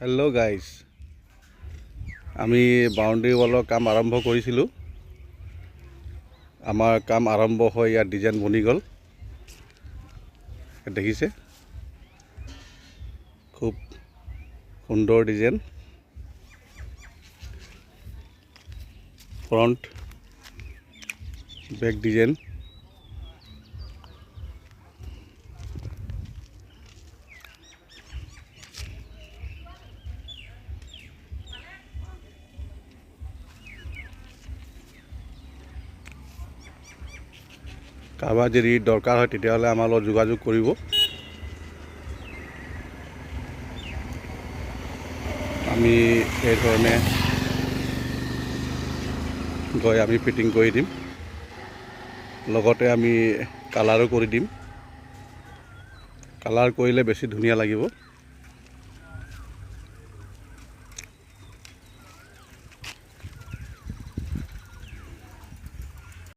Hello' guys, আমি boundary ৱালৰ কাম আৰম্ভ কৰিছিলোঁ। আমাৰ কাম আৰম্ভ হৈ ইয়াত ডিজাইন বনি গ'ল। দেখিছে, খুব সুন্দৰ ডিজাইন। Front back design. কাৰোবাৰ যদি দৰকাৰ হয় তেতিয়াহ'লে আমাৰ লগত যোগাযোগ কৰিব। আমি এই ধৰণে গৈ আমি ফিটিং কৰি দিম, লগতে আমি কালাৰো কৰি দিম। কালাৰ কৰিলে বেছি ধুনীয়া লাগিব।